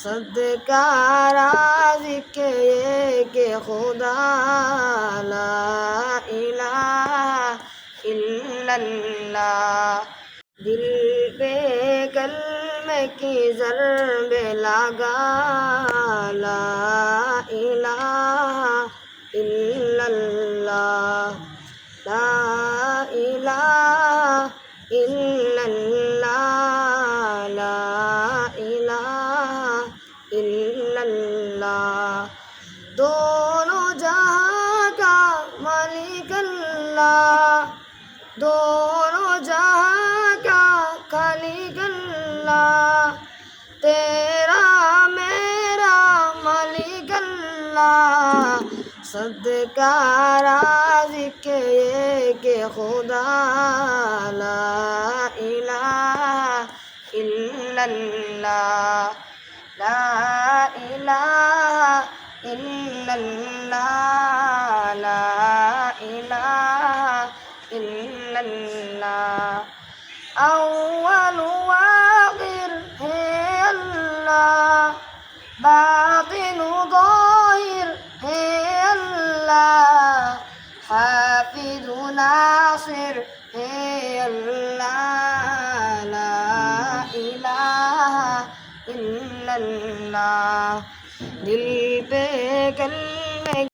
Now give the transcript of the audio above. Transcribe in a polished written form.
صدقہ رازق یہ کہ خدا لا الہ الا اللہ، دل پہ کلمے کی ضرب لگا لا الہ الا اللہ، لا الہ الا اللہ، لا الہ الا اللہ، دونوں جہاں کا مالک اللہ، دونوں جہاں کا خالق اللہ، تیرا میرا مالک اللہ، صدقہ رازق یہ کہ خدا لا الہ الا اللہ، لا الہ الا اللہ، لا الہ الا اللہ، اول وآخر ہے اللہ، باطن ظاہر ہے اللہ، حافظ ناصر ہے اللہ، لا الہ الا اللہ، دل پہ